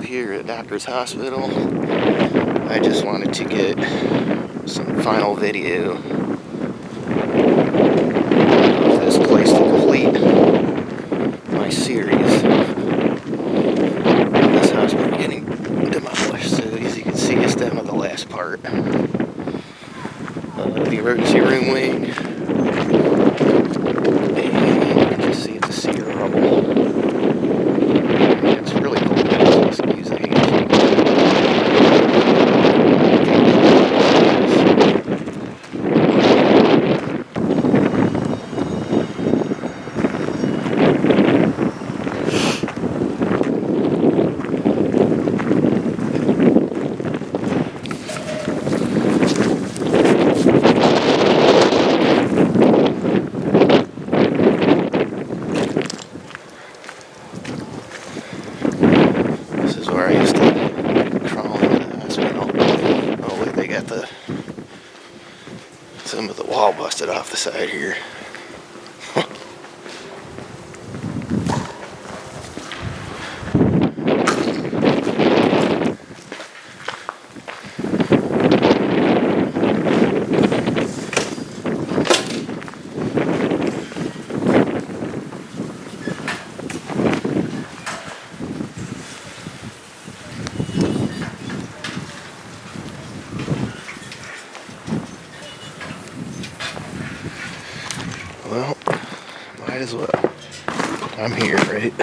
up here at Doctor's Hospital. I just wanted to get some final video of this place to complete my series. This hospital getting demolished. So as you can see, it's down to the last part. The emergency room wing. And you can just see it's a sea of rubble. It's really cold out, so excuse the hand shake. This is where I used to crawl into the hospital. Oh wait, they got some of the wall busted off the side here. Well, might as well. I'm here, right?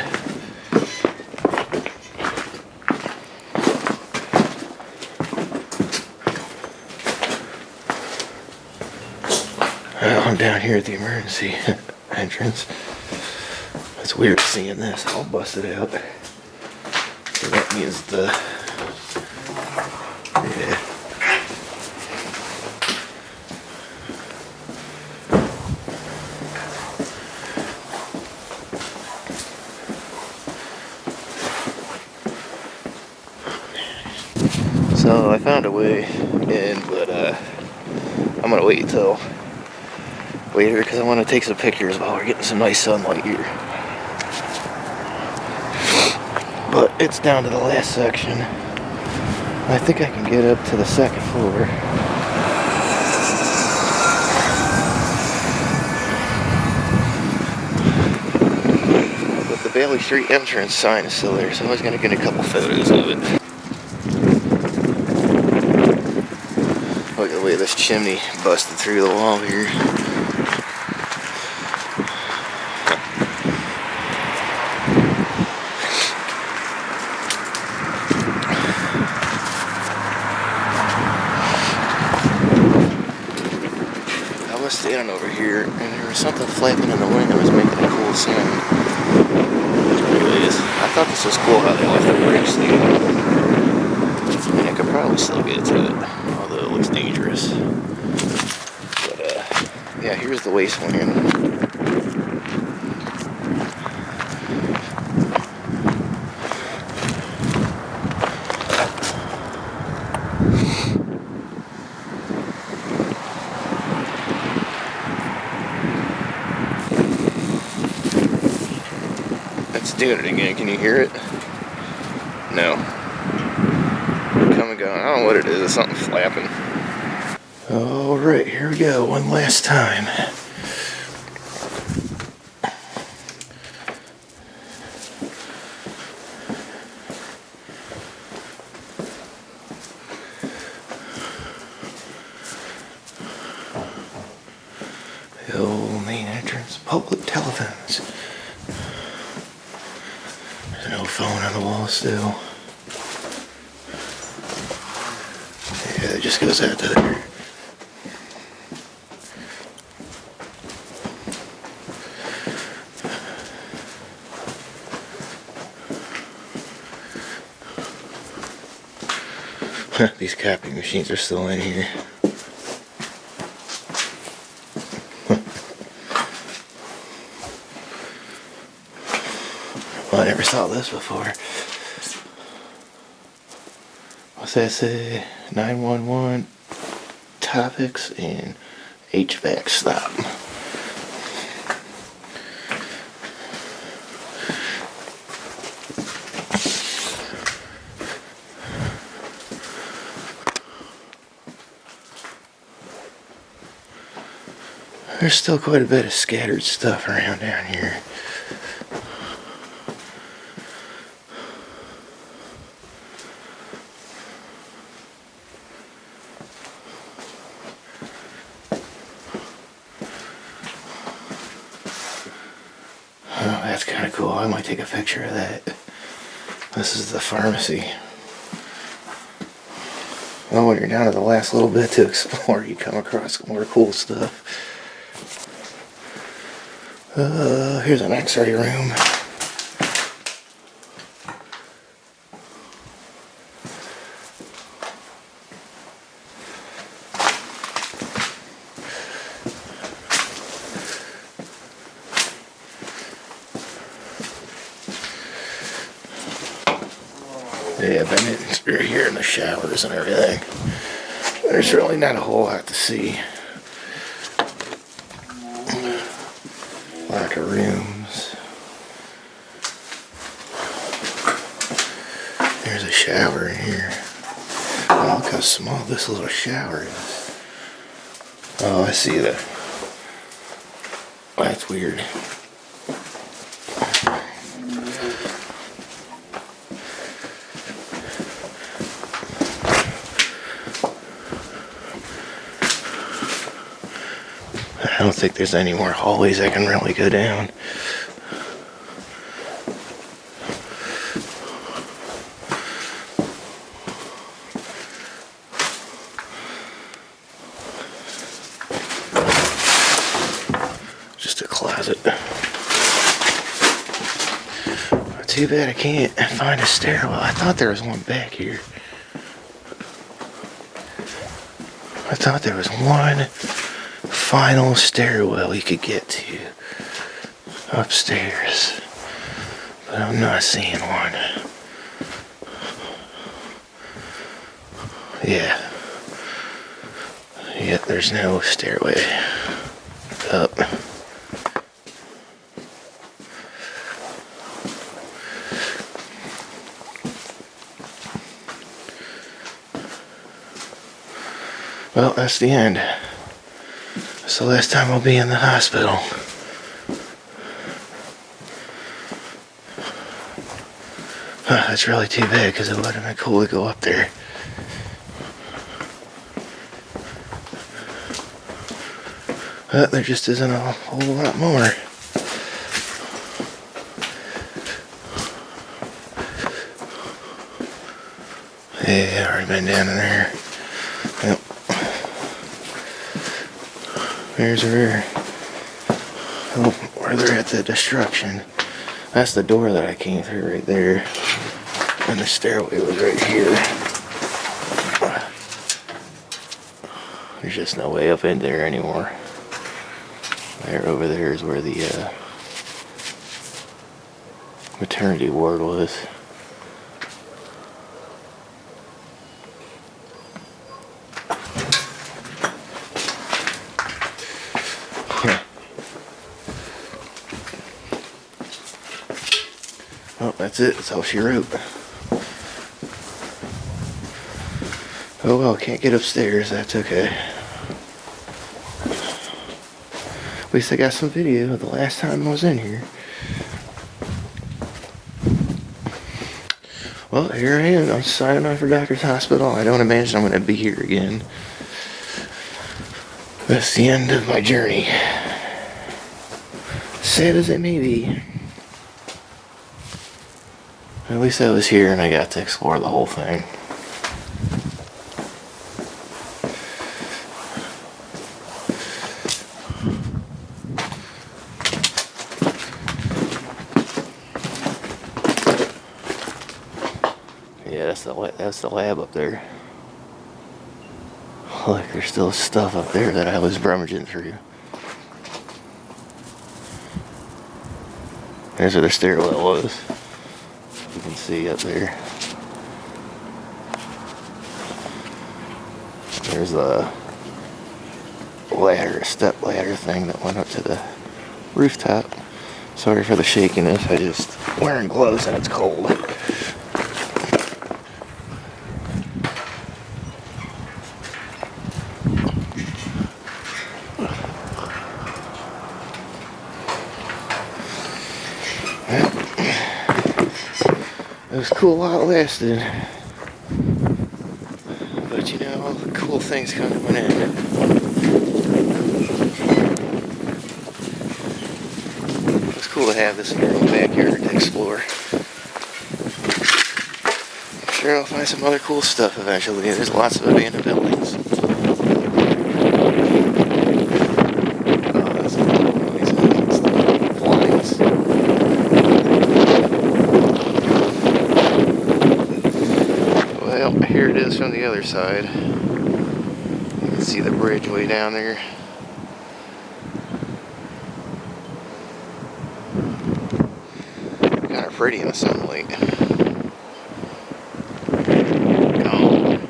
Well, I'm down here at the emergency entrance. It's weird seeing this all busted out. So that means yeah. So I found a way in, but I'm gonna wait till later because I want to take some pictures while we're getting some nice sunlight here. But it's down to the last section. I think I can get up to the second floor. But the Bailey Street entrance sign is still there, so I was gonna get a couple photos of it. Look at the way this chimney busted through the wall here. I was standing over here and there was something flapping in the wind that was making a cool sound. Anyways, I thought this was cool how they left the bridge there. I mean, I could probably still get to it, although it looks dangerous. But, yeah, here's the wasteland. It's doing it again. Can you hear it? No. Come and go. I don't know what it is. It's something flapping. Alright, here we go. One last time. The old main entrance. Public telephones. There's no phone on the wall still. Yeah, it just goes out to there. These copy machines are still in here. Well, I never saw this before. What's that say? 911 topics and HVAC stop. There's still quite a bit of scattered stuff around down here. Oh, that's kind of cool. I might take a picture of that. This is the pharmacy. Well, when you're down to the last little bit to explore, you come across more cool stuff. Here's an X-ray room. Yeah, I've been through here in the showers and everything. There's really not a whole lot to see. Locker rooms. There's a shower in here. Oh, look how small this little shower is. Oh, I see that. That's weird. I don't think there's any more hallways I can really go down. Just a closet. Too bad I can't find a stairwell. I thought there was one back here. I thought there was one final stairwell you could get to upstairs, but I'm not seeing one. Yeah, there's no stairway up. Well, that's the end. It's the last time I'll be in the hospital. That's really too bad, because it would have been cool to go up there. But there just isn't a whole lot more. Yeah, I've already been down in there. Yep. There's where they're at the destruction. That's the door that I came through right there. And the stairway was right here. There's just no way up in there anymore. There, over there is where the maternity ward was. Well, that's it. That's all she wrote. Oh well, can't get upstairs. That's okay. At least I got some video of the last time I was in here. Well, here I am. I'm signing on for Doctor's Hospital. I don't imagine I'm going to be here again. That's the end of my journey. Sad as it may be. At least I was here and I got to explore the whole thing. Yeah, that's the lab up there. Look, there's still stuff up there that I was rummaging through. There's where the stairwell was. You can see up there. There's a ladder, a step ladder thing that went up to the rooftop. Sorry for the shakiness, I just wearing gloves and it's cold. was cool while it lasted. But you know, all the cool things come to an end. It's cool to have this in your own backyard to explore. I'm sure I'll find some other cool stuff eventually. There's lots of abandoned buildings. Oh, that's a lot of noises and stuff. Blinds. Well, here it is from the other side. You can see the bridge way down there. Kind of pretty in the sunlight. Gone.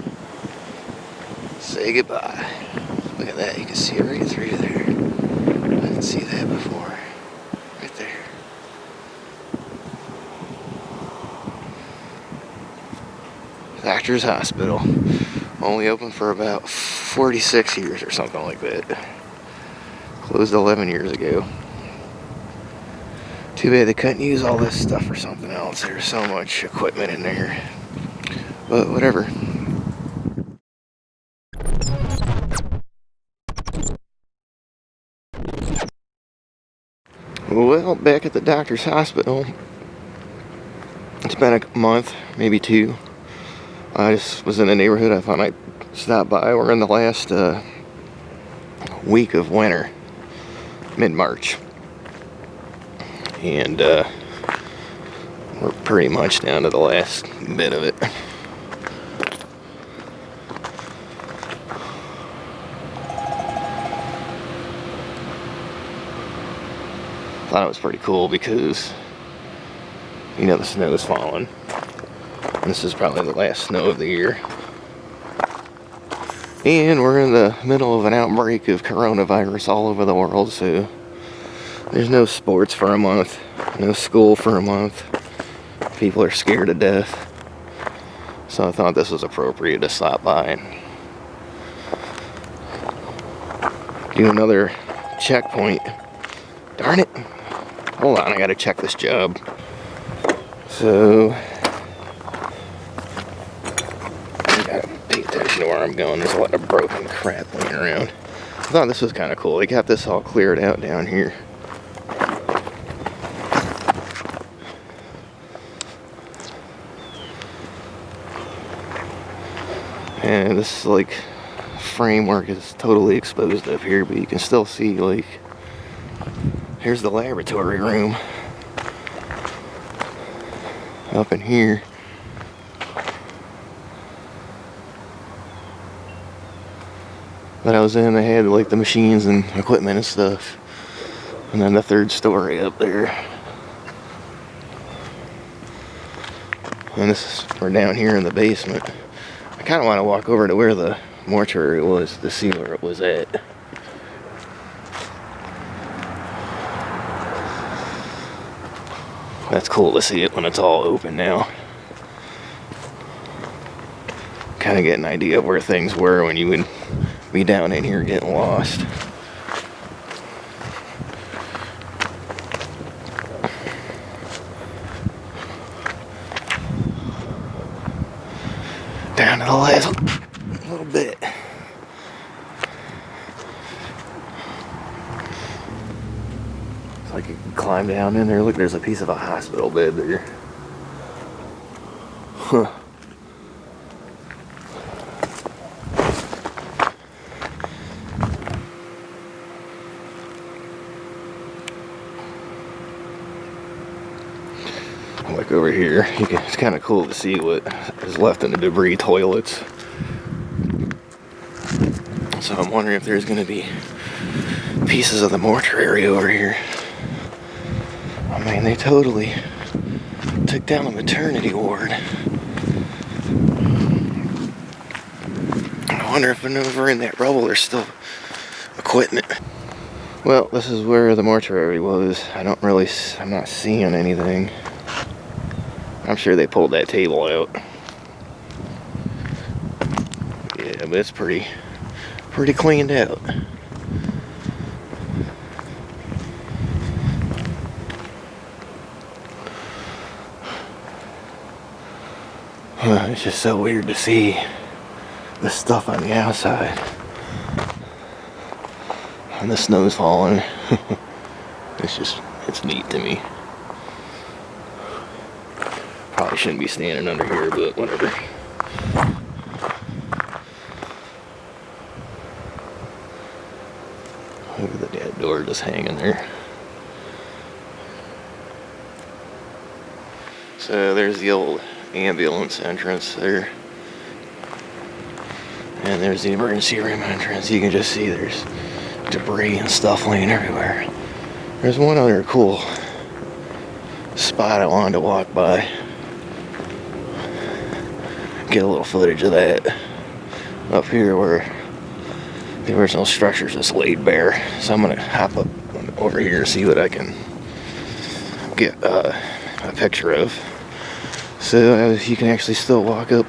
Say goodbye. Look at that, you can see it right through there. I didn't see that before. Right there. Doctor's Hospital. Only open for about 46 years or something like that. Closed 11 years ago. Too bad they couldn't use all this stuff for something else. There's so much equipment in there. But whatever. Well, back at the doctor's hospital. It's been a month, maybe two. I just was in the neighborhood. I thought I'd stop by. We're in the last week of winter, mid-March. And we're pretty much down to the last bit of it. Thought it was pretty cool because, you know, the snow is falling. And this is probably the last snow of the year. And we're in the middle of an outbreak of coronavirus all over the world, so there's no sports for a month, no school for a month. People are scared to death. So I thought this was appropriate to stop by and do another checkpoint. Darn it. Hold on, I gotta check this job. So, I gotta pay attention to where I'm going. There's a lot of broken crap laying around. I thought this was kind of cool. They got this all cleared out down here. And this, like, framework is totally exposed up here, but you can still see, like, here's the laboratory room up in here. That I was in, they had like the machines and equipment and stuff. And then the third story up there. And this is, we're down here in the basement. I kind of want to walk over to where the mortuary was to see where it was at. That's cool to see it when it's all open now. Kind of get an idea of where things were when you would be down in here getting lost. Down to the last little bit. It's like you can climb down in there. Look, there's a piece of a hospital bed there. Huh. Look over here. It's kind of cool to see what is left in the debris toilets. So I'm wondering if there's going to be pieces of the mortuary over here. I mean, they totally took down a maternity ward. I wonder if over in that rubble there's still equipment. Well, this is where the mortuary was. I'm not seeing anything. I'm sure they pulled that table out. Yeah, but it's pretty cleaned out. It's just so weird to see the stuff on the outside. And the snow's falling. It's neat to me. Probably shouldn't be standing under here, but whatever. Look at the dead door just hanging there. So there's the old ambulance entrance there. And there's the emergency room entrance. You can just see there's debris and stuff laying everywhere. There's one other cool spot I wanted to walk by. Get a little footage of that. Up here where the original structure's just laid bare. So I'm gonna hop up over here and see what I can get a picture of. So you can actually still walk up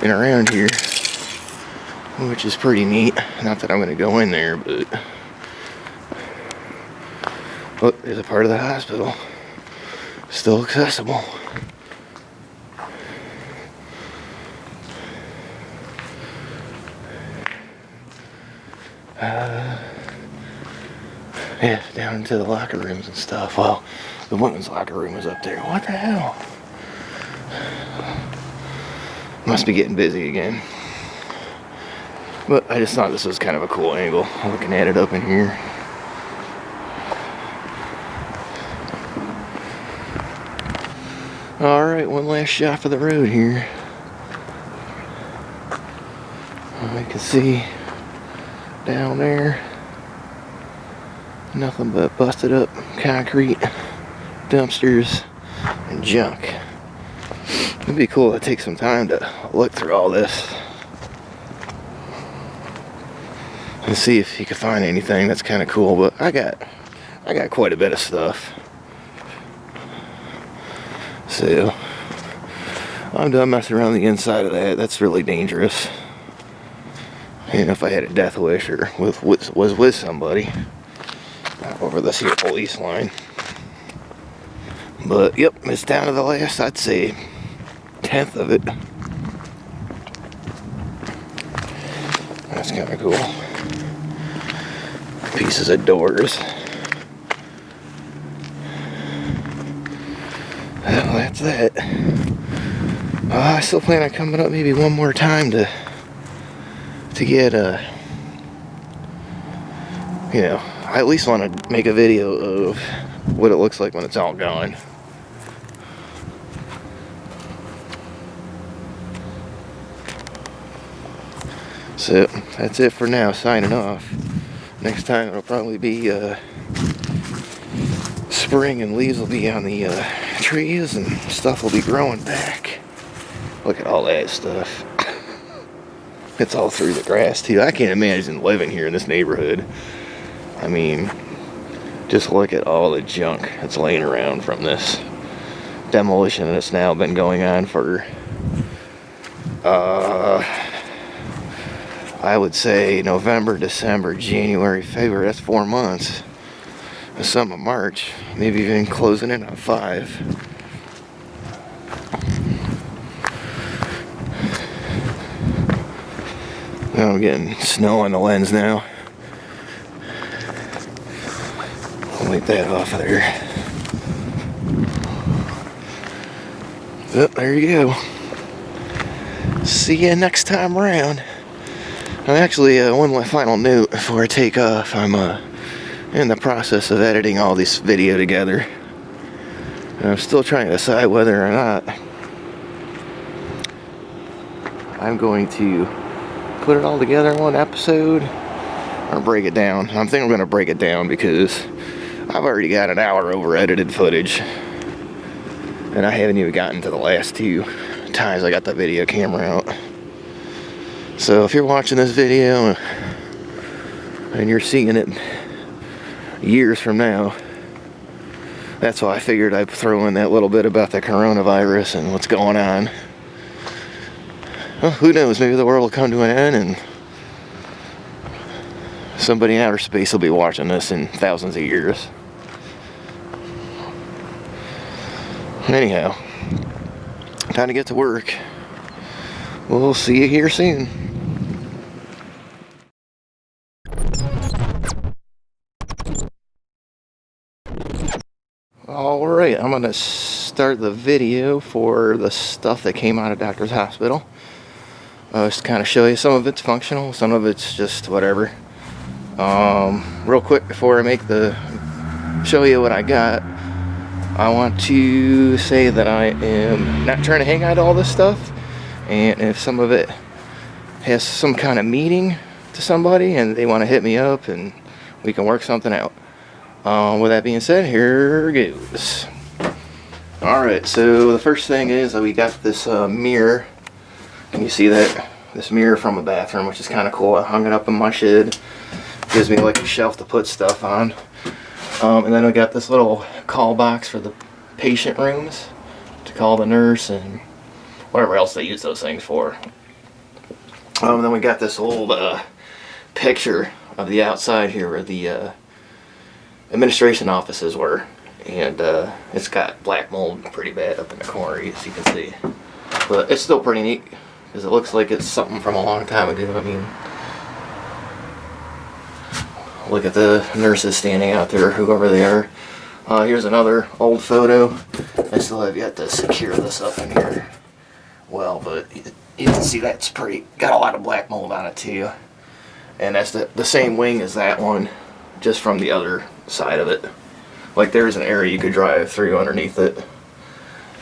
and around here, which is pretty neat. Not that I'm gonna go in there, but look, there's a part of the hospital still accessible. Yeah, down into the locker rooms and stuff. Well, the women's locker room is up there. What the hell? Must be getting busy again. But I just thought this was kind of a cool angle, looking at it up in here. Alright, one last shot for the road here. I can see down there nothing but busted up concrete, dumpsters, and junk. It'd be cool to take some time to look through all this and see if you can find anything that's kind of cool. But I got quite a bit of stuff. So I'm done messing around the inside of that. That's really dangerous. And if I had a death wish or was with somebody over this here police line. But yep, it's down to the last, I'd say, 1/10 of it. That's kind of cool. Pieces of doors. Well, that's that. I still plan on coming up maybe one more time to get you know, I at least want to make a video of what it looks like when it's all gone. So that's it for now, signing off. Next time it'll probably be spring and leaves will be on the trees and stuff will be growing back. Look at all that stuff. It's all through the grass too. I can't imagine living here in this neighborhood. I mean, just look at all the junk that's laying around from this demolition that's now been going on for I would say November, December, January, February. That's 4 months. Some of March, maybe even closing in on 5. I'm getting snow on the lens now. I'll wipe that off of there. Oh, there you go. See you next time around. Actually, one final note before I take off. I'm in the process of editing all this video together. And I'm still trying to decide whether or not I'm going to put it all together in one episode or break it down. I'm thinking I'm going to break it down because I've already got an hour over edited footage and I haven't even gotten to the last 2 times I got the video camera out. So if you're watching this video and you're seeing it years from now, that's why I figured I'd throw in that little bit about the coronavirus and what's going on. Well, who knows, maybe the world will come to an end and somebody in outer space will be watching this in thousands of years. Anyhow, time to get to work. we'll see you here soon. Alright, I'm going to start the video for the stuff that came out of Doctor's Hospital. Just to kind of show you, some of it's functional, some of it's just whatever. Real quick before I show you what I got, I want to say that I am not trying to hang out all this stuff, and if some of it has some kind of meaning to somebody and they want to hit me up and we can work something out. With that being said, here goes. Alright, so the first thing is that we got this mirror. Can you see that? This mirror from a bathroom, which is kind of cool. I hung it up in my shed. Gives me like a shelf to put stuff on. And then we got this little call box for the patient rooms to call the nurse and whatever else they use those things for. And then we got this old picture of the outside here where the administration offices were, and it's got black mold pretty bad up in the corner, as you can see, but it's still pretty neat because it looks like it's something from a long time ago. I mean, look at the nurses standing out there, whoever they are. Here's another old photo. I still have yet to secure this up in here well, but you can see that's got a lot of black mold on it too, and that's the same wing as that one, just from the other side of it. Like there's an area you could drive through underneath it,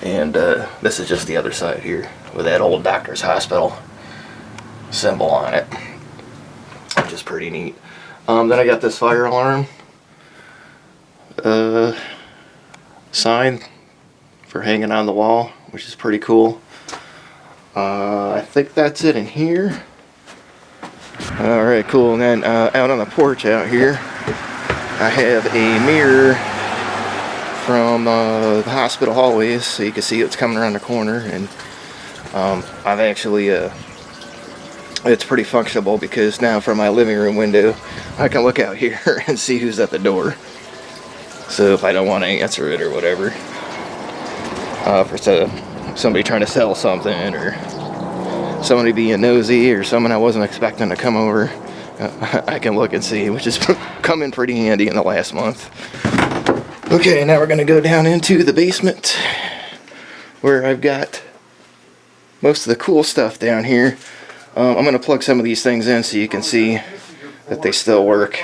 and this is just the other side here with that old Doctor's Hospital symbol on it, which is pretty neat. Then I got this fire alarm sign for hanging on the wall, which is pretty cool. I think that's it in here. Alright, cool. And then out on the porch out here, I have a mirror from the hospital hallways, so you can see it's coming around the corner. And I've actually, it's pretty functional because now from my living room window, I can look out here and see who's at the door. So if I don't want to answer it or whatever, for somebody trying to sell something, or somebody being nosy, or someone I wasn't expecting to come over, I can look and see, which has come in pretty handy in the last month. Okay, now we're going to go down into the basement where I've got most of the cool stuff down here. I'm going to plug some of these things in so you can see that they still work.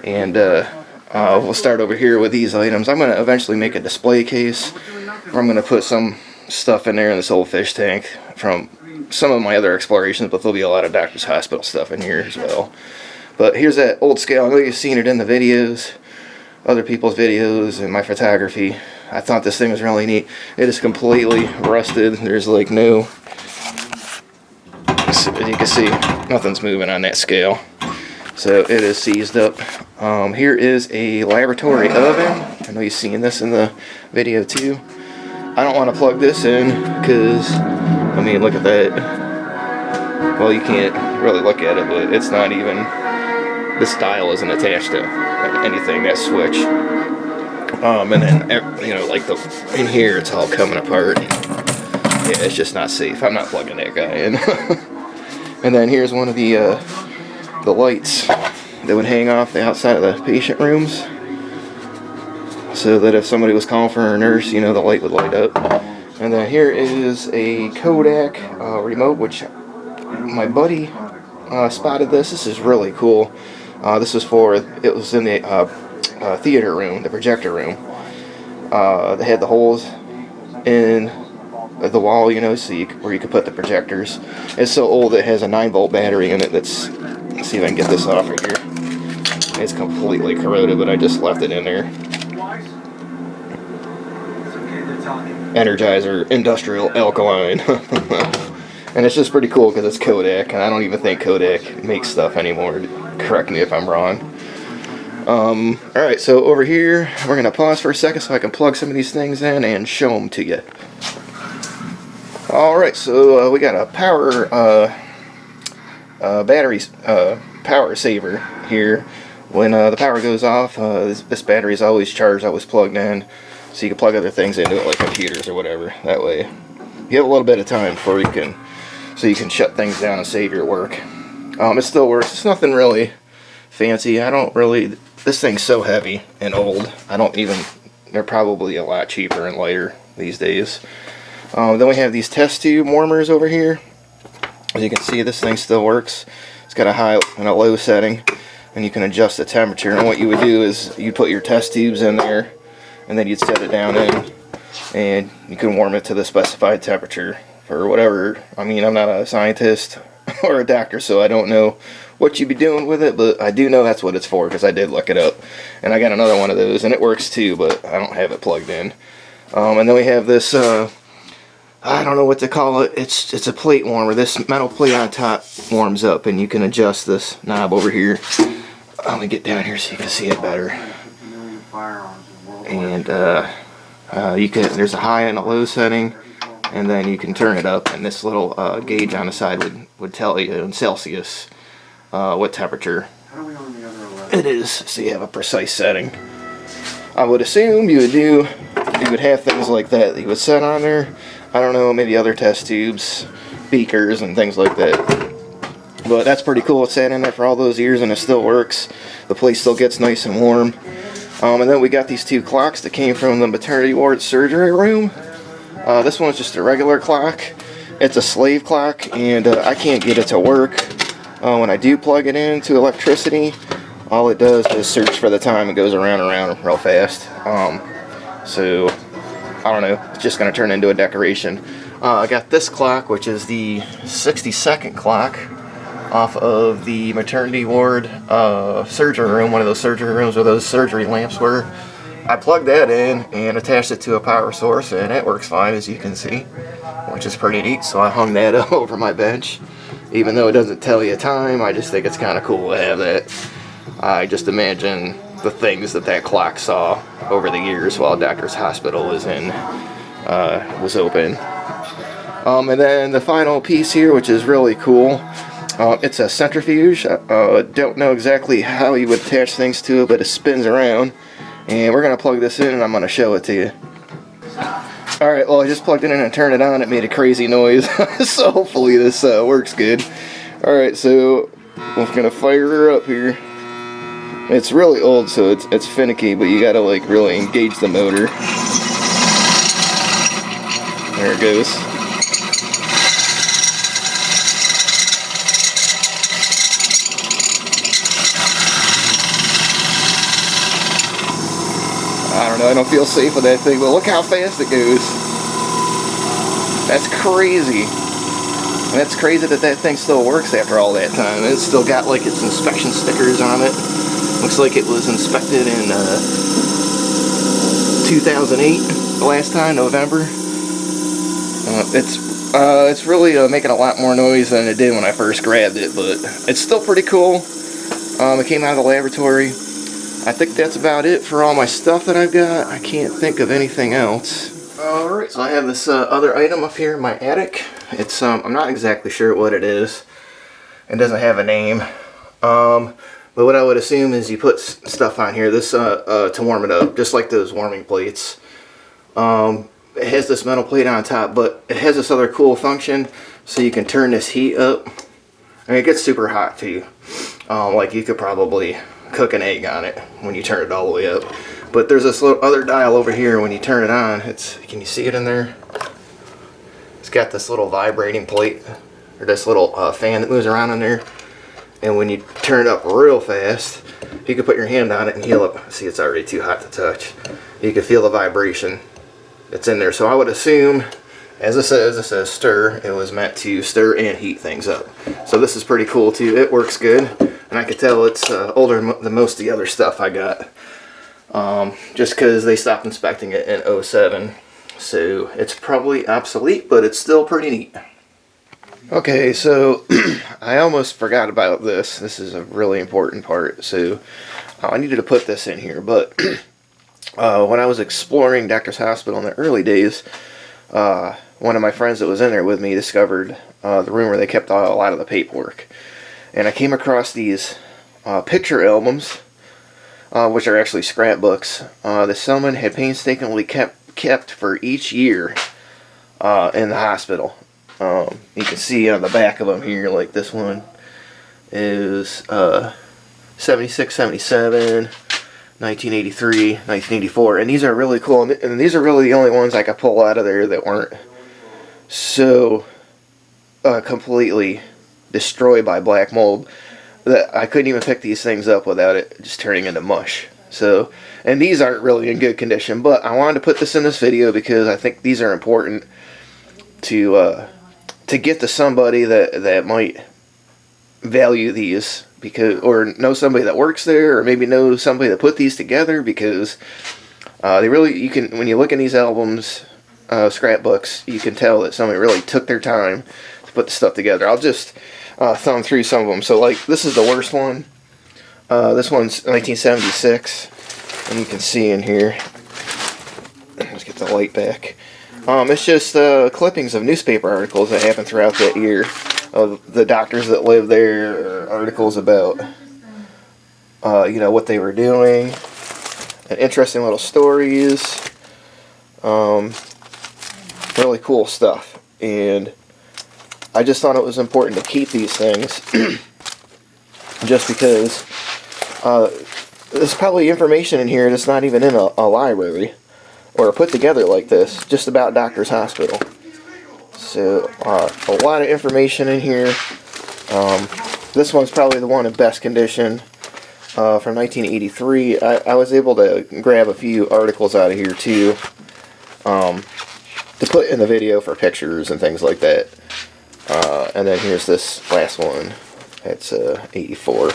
And we'll start over here with these items. I'm going to eventually make a display case where I'm going to put some stuff in there in this old fish tank from some of my other explorations, but there'll be a lot of Doctor's Hospital stuff in here as well. But here's that old scale. I know you've seen it in the videos, other people's videos, and my photography. I thought this thing was really neat. It is completely rusted. There's like no, as you can see, nothing's moving on that scale. So it is seized up. Here is a laboratory oven. I know you've seen this in the video too. I don't want to plug this in because, I mean, look at that. Well, you can't really look at it, but it's not even, this dial isn't attached to anything, that switch. And then, you know, like in here, it's all coming apart. Yeah, it's just not safe. I'm not plugging that guy in. And then here's one of the lights that would hang off the outside of the patient rooms, so that if somebody was calling for a nurse, you know, the light would light up. And then here is a Kodak remote, which my buddy spotted this. This is really cool. This was it was in the theater room, the projector room. They had the holes in the wall, you know, so where you could put the projectors. It's so old it has a 9-volt battery in it. Let's see if I can get this off right here. It's completely corroded, but I just left it in there. Energizer Industrial Alkaline. And it's just pretty cool because it's Kodak, and I don't even think Kodak makes stuff anymore. Correct me if I'm wrong. Alright, so over here, we're going to pause for a second so I can plug some of these things in and show them to you. Alright, so we got a power power saver here. When the power goes off, this battery is always charged, always plugged in, so you can plug other things into it, like computers or whatever. That way, you have a little bit of time before you can so you can shut things down and save your work. It still works. It's nothing really fancy. This thing's so heavy and old. They're probably a lot cheaper and lighter these days. Then we have these test tube warmers over here. As you can see, this thing still works. It's got a high and a low setting, and you can adjust the temperature. And what you would do is you put your test tubes in there, and then you'd set it down in, and you can warm it to the specified temperature for whatever. I mean, I'm not a scientist or a doctor, so I don't know what you'd be doing with it, but I do know that's what it's for, because I did look it up. And I got another one of those, and it works too, but I don't have it plugged in. And then we have this, I don't know what to call it. It's a plate warmer. This metal plate on top warms up, and you can adjust this knob over here. Let me get down here so you can see it better. And there's a high and a low setting, and then you can turn it up, and this little gauge on the side would tell you in Celsius what temperature it is, so you have a precise setting. I would assume you would have things like that you would set on there. I don't know, maybe other test tubes, beakers, and things like that. But that's pretty cool. It sat in there for all those years and it still works. The place still gets nice and warm. And then we got these two clocks that came from the maternity ward surgery room. This one's just a regular clock. It's a slave clock, and I can't get it to work. When I do plug it into electricity, all it does is search for the time. It goes around and around real fast. So I don't know, it's just going to turn into a decoration. I got this clock, which is the 60-second clock off of the maternity ward surgery room, one of those surgery rooms where those surgery lamps were. I plugged that in and attached it to a power source, and it works fine, as you can see, which is pretty neat. So I hung that up over my bench. Even though it doesn't tell you time, I just think it's kind of cool to have that. I just imagine the things that clock saw over the years while Doctor's Hospital was open. And then the final piece here, which is really cool, it's a centrifuge. Don't know exactly how you would attach things to it, but it spins around, and we're going to plug this in and I'm going to show it to you. Alright, well, I just plugged it in and turned it on. It made a crazy noise, so hopefully this works good. Alright, so we're going to fire her up here. It's really old, so it's finicky, but you gotta like really engage the motor. There it goes. I don't know, I don't feel safe with that thing, but look how fast it goes. That's crazy. And that's crazy that thing still works after all that time. It's still got like its inspection stickers on it. Looks like it was inspected in 2008, the last time, November. It's really making a lot more noise than it did when I first grabbed it, but it's still pretty cool. It came out of the laboratory. I think that's about it for all my stuff that I've got. I can't think of anything else. Alright, so I have this other item up here in my attic. It's I'm not exactly sure what it is. It doesn't have a name. But what I would assume is you put stuff on here, this to warm it up, just like those warming plates. It has this metal plate on top, but it has this other cool function, so you can turn this heat up. I mean, it gets super hot too. Like you could probably cook an egg on it when you turn it all the way up. But there's this little other dial over here. When you turn it on, can you see it in there? It's got this little vibrating plate, or this little fan that moves around in there. And when you turn it up real fast, you can put your hand on it and heal up. See, it's already too hot to touch. You can feel the vibration that's in there. So I would assume, as it says stir, it was meant to stir and heat things up. So this is pretty cool too. It works good. And I can tell it's older than most of the other stuff I got. Just because they stopped inspecting it in 2007. So it's probably obsolete, but it's still pretty neat. Okay, so I almost forgot about this. This is a really important part. So I needed to put this in here, but when I was exploring Doctor's Hospital in the early days, one of my friends that was in there with me discovered the room where they kept a lot of the paperwork. And I came across these picture albums, which are actually scrapbooks, that someone had painstakingly kept for each year in the hospital. You can see on the back of them here, like this one is 76, 77, 1983, 1984, and these are really cool, and these are really the only ones I could pull out of there that weren't so completely destroyed by black mold that I couldn't even pick these things up without it just turning into mush. So, and these aren't really in good condition, but I wanted to put this in this video because I think these are important to get to somebody that might value these, because, or know somebody that works there, or maybe know somebody that put these together, because they really, you can, when you look in these albums, scrapbooks, you can tell that somebody really took their time to put the stuff together. I'll just thumb through some of them. So like, this is the worst one. This one's 1976, and you can see in here, let's get the light back. It's just clippings of newspaper articles that happened throughout that year of the doctors that lived there, or articles about, you know, what they were doing, and interesting little stories, really cool stuff. And I just thought it was important to keep these things, just because there's probably information in here that's not even in a library, or put together like this, just about Doctor's Hospital. So, a lot of information in here. This one's probably the one in best condition, from 1983. I was able to grab a few articles out of here too, to put in the video for pictures and things like that. And then here's this last one. That's 84.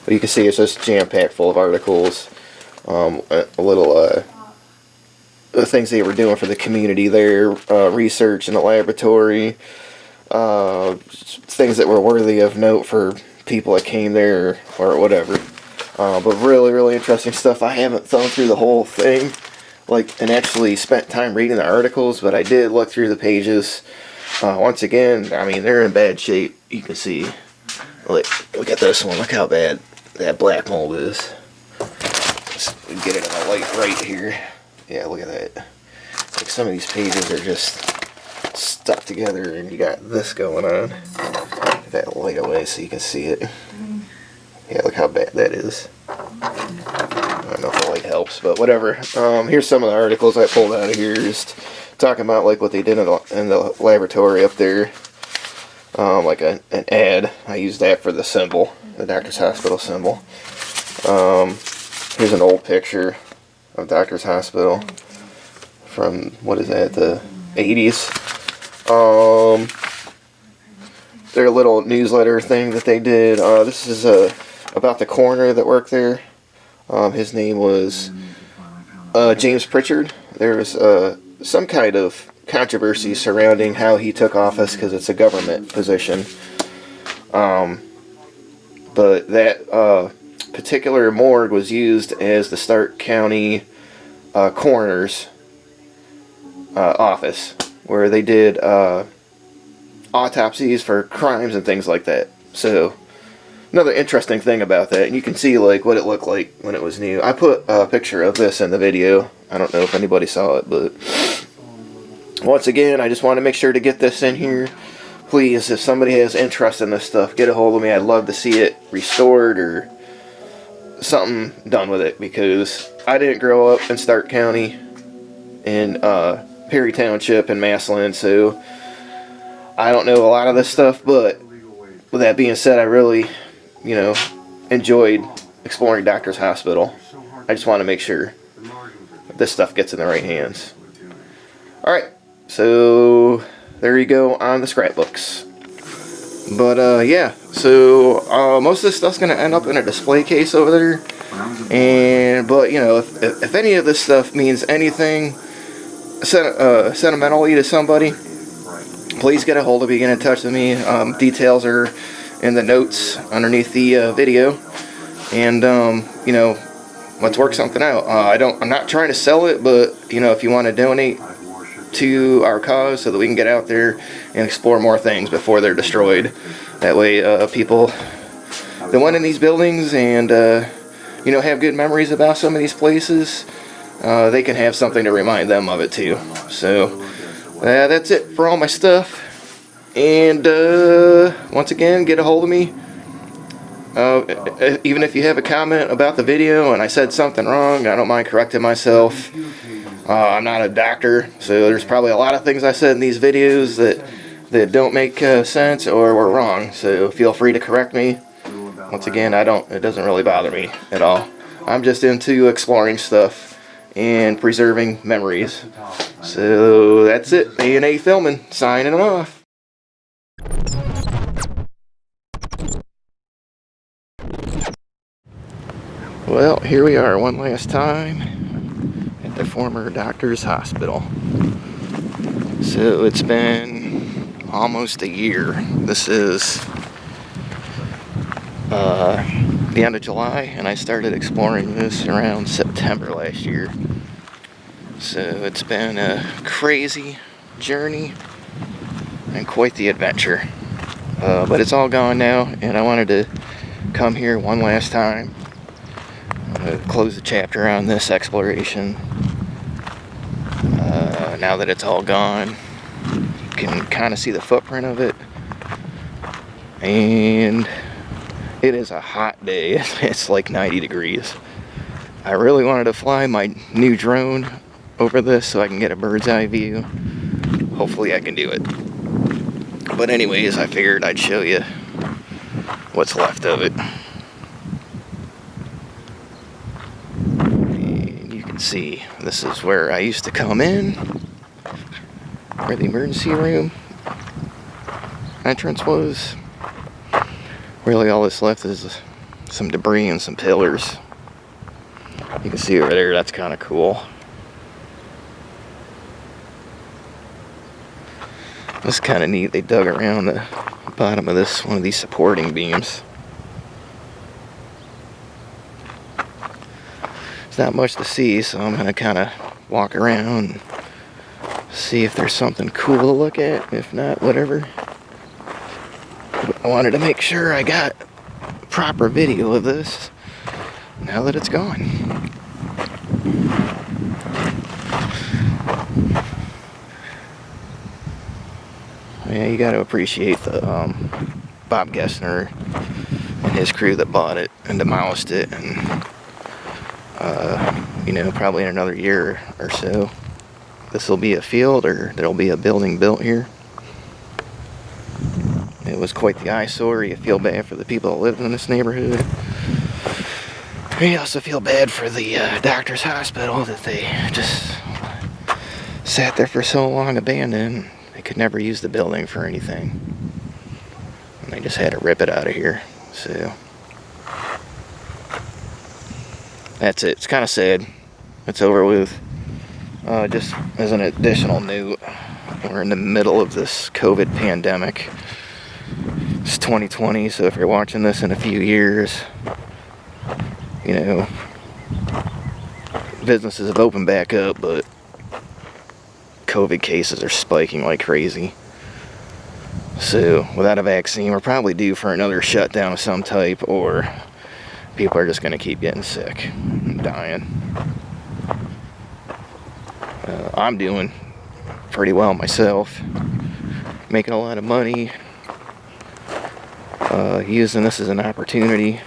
But you can see it's just jam-packed full of articles, a little the things they were doing for the community there, research in the laboratory, things that were worthy of note for people that came there or whatever. But really, really interesting stuff. I haven't thumbed through the whole thing, like, and actually spent time reading the articles, but I did look through the pages. Once again, I mean, they're in bad shape. You can see, look at this one. Look how bad that black mold is. Let's get it in the light right here. Yeah, look at that. Like, some of these pages are just stuck together, and you got this going on. Get that light away so you can see it. Yeah, look how bad that is. I don't know if the light helps, but whatever. Here's some of the articles I pulled out of here, just talking about like what they did in the laboratory up there. Like an ad. I used that for the symbol, the Doctor's Hospital symbol. Here's an old picture of Doctor's Hospital from, what is that, the 80s. Their little newsletter thing that they did. This is about the coroner that worked there. His name was James Pritchard. There was some kind of controversy surrounding how he took office because it's a government position. But that particular morgue was used as the Stark County coroner's office, where they did autopsies for crimes and things like that. So another interesting thing about that, and you can see like what it looked like when it was new. I put a picture of this in the video. I don't know if anybody saw it, but once again, I just want to make sure to get this in here. Please, if somebody has interest in this stuff, get a hold of me. I'd love to see it restored or something done with it, because I didn't grow up in Stark County, in Perry Township and Massillon, so I don't know a lot of this stuff. But with that being said, I really, you know, enjoyed exploring Doctor's Hospital. I just want to make sure that this stuff gets in the right hands. Alright, so there you go on the scrapbooks. But yeah, so most of this stuff's going to end up in a display case over there. But you know, if any of this stuff means anything sentimentally to somebody, please get a hold of me, get in touch with me. Details are in the notes underneath the video, and you know, let's work something out. I'm not trying to sell it, but you know, if you want to donate to our cause so that we can get out there and explore more things before they're destroyed, that way people that went in these buildings and you know, have good memories about some of these places, they can have something to remind them of it too. So that's it for all my stuff. And once again, get a hold of me. Even if you have a comment about the video and I said something wrong, I don't mind correcting myself. I'm not a doctor, so there's probably a lot of things I said in these videos that don't make sense or were wrong. So feel free to correct me. Once again, it doesn't really bother me at all. I'm just into exploring stuff and preserving memories. So that's it. A&A Filming, signing off. Well, here we are one last time at the former doctor's hospital. So it's been almost a year. This is the end of July, and I started exploring this around September last year. So it's been a crazy journey and quite the adventure. But it's all gone now, and I wanted to come here one last time. Close the chapter on this exploration. Now that it's all gone, you can kind of see the footprint of it. And it is a hot day. It's like 90 degrees. I really wanted to fly my new drone over this so I can get a bird's eye view. Hopefully I can do it. But anyways, I figured I'd show you what's left of it. And you can see this is where I used to come in, where the emergency room entrance was. Really all that's left is some debris and some pillars. You can see over there, that's kind of cool. This is kind of neat. They dug around the bottom of one of these supporting beams. There's not much to see, so I'm going to kind of walk around and see if there's something cool to look at. If not, whatever. I wanted to make sure I got proper video of this now that it's gone. Yeah, you got to appreciate the Bob Gessner and his crew that bought it and demolished it, and probably in another year or so, this will be a field, or there'll be a building built here. It was quite the eyesore. You feel bad for the people that lived in this neighborhood. You also feel bad for the doctor's hospital, that they just sat there for so long abandoned. They could never use the building for anything. And they just had to rip it out of here. So that's it. It's kind of sad. It's over with. Just as an additional note, we're in the middle of this COVID pandemic. It's 2020, so if you're watching this in a few years, businesses have opened back up, but COVID cases are spiking like crazy. So without a vaccine, we're probably due for another shutdown of some type, or people are just going to keep getting sick and dying. I'm doing pretty well myself, making a lot of money, using this as an opportunity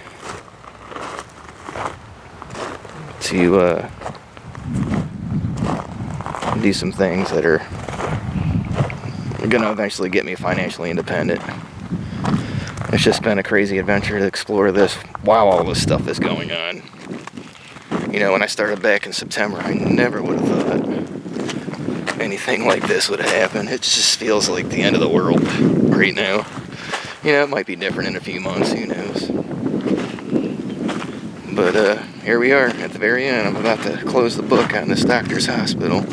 to do some things that are going to eventually get me financially independent. It's just been a crazy adventure to explore this while all this stuff is going on. When I started back in September, I never would have thought anything like this would happen. It just feels like the end of the world right now. It might be different in a few months, who knows. But here we are at the very end. I'm about to close the book on this doctor's hospital.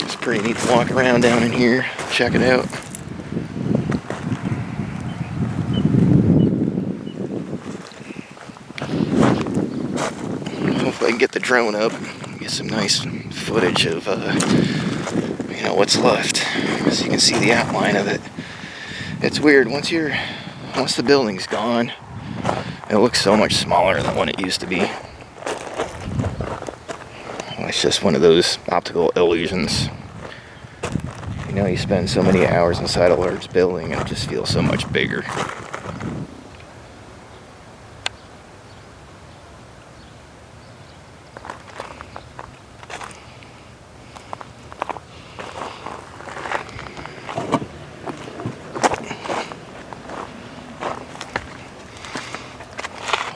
It's pretty neat to walk around down in here, check it out. Hopefully I can get the drone up, get some nice footage of what's left, so you can see the outline of it. It's weird, once the building's gone, it looks so much smaller than what it used to be. It's just one of those optical illusions. You know, you spend so many hours inside a large building and it just feels so much bigger. I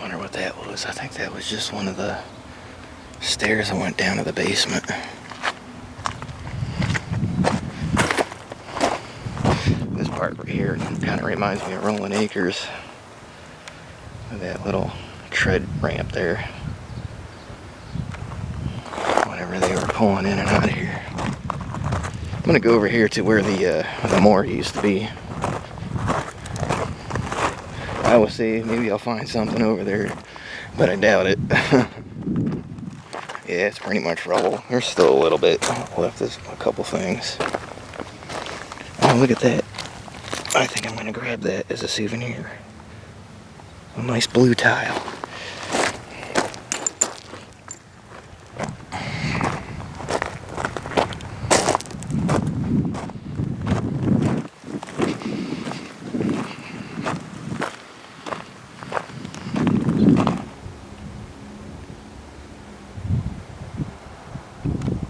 wonder what that was. I think that was just one of the stairs that went down to the basement. This part right here kind of reminds me of Rolling Acres. That little tread ramp there. Whenever they were pulling in and out of here. I'm gonna go over here to where the morgue used to be. I will see, maybe I'll find something over there, but I doubt it. Yeah, it's pretty much rubble. There's still a little bit left. There's a couple things. Oh, look at that. I think I'm going to grab that as a souvenir. A nice blue tile.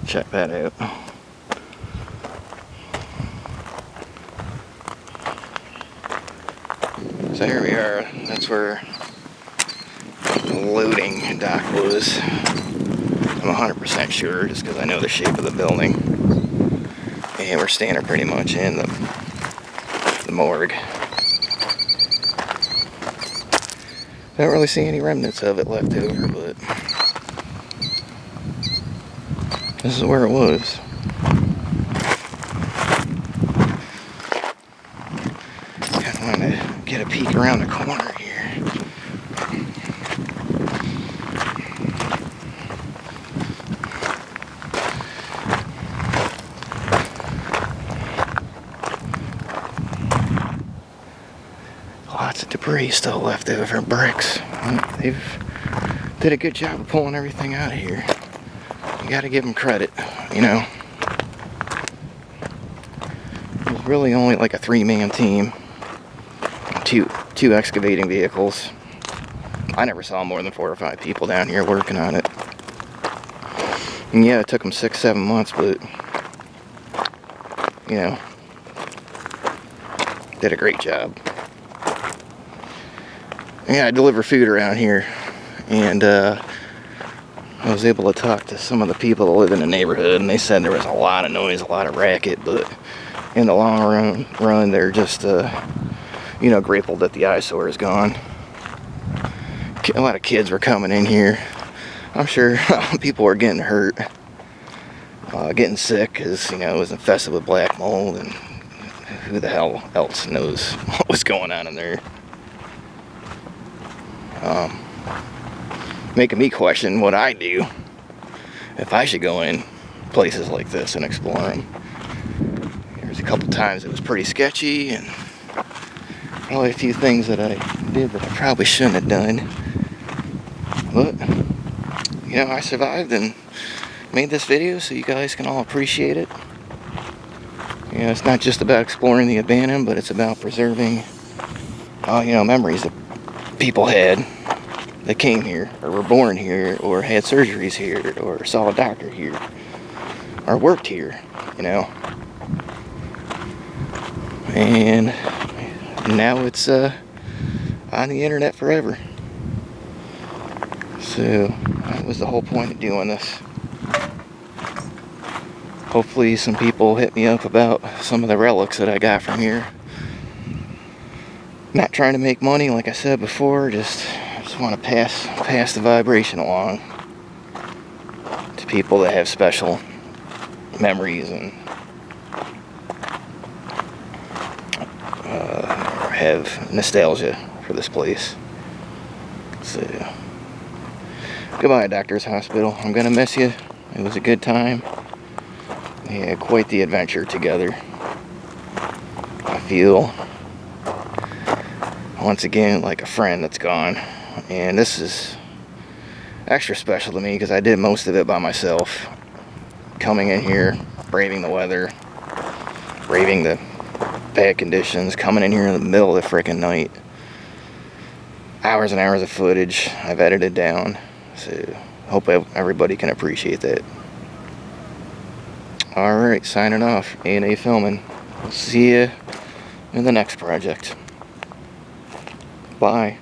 Check that out. So here we are. That's where the loading dock was. I'm 100% sure, just because I know the shape of the building. And we're standing pretty much in the morgue. Don't really see any remnants of it left over, but this is where it was. Kind of want to get a peek around the corner here. Lots of debris still left over, bricks. They've did a good job of pulling everything out of here. You gotta give them credit, you know. It was really only like a 3-man team. Two excavating vehicles. I never saw more than 4 or 5 people down here working on it. And yeah, it took them 6-7 months, but you know, did a great job. Yeah, I deliver food around here, and I was able to talk to some of the people that live in the neighborhood, and they said there was a lot of noise, a lot of racket, but in the long run, they're just, you know, grateful that the eyesore is gone. A lot of kids were coming in here. I'm sure people were getting hurt, getting sick, because, you know, it was infested with black mold, and who the hell else knows what was going on in there. Making me question what I do if I should go in places like this and explore them. There's a couple times it was pretty sketchy, and probably a few things that I did that I probably shouldn't have done. But, you know, I survived and made this video so you guys can all appreciate it. You know, it's not just about exploring the abandoned, but it's about preserving, you know, memories that people had that came here, or were born here, or had surgeries here, or saw a doctor here, or worked here, you know. And now it's on the internet forever. So that was the whole point of doing this. Hopefully some people hit me up about some of the relics that I got from here. Not trying to make money, like I said before, just want to pass the vibration along to people that have special memories and have nostalgia for this place. So, goodbye, Doctor's Hospital. I'm gonna miss you. It was a good time. We had quite the adventure together. I feel once again like a friend that's gone, and this is extra special to me because I did most of it by myself, coming in here, braving the weather, braving the bad conditions, coming in here in the middle of the freaking night. Hours and hours of footage I've edited down, so hope everybody can appreciate that. Alright, signing off. A&A Filming. We'll see you in the next project. Bye.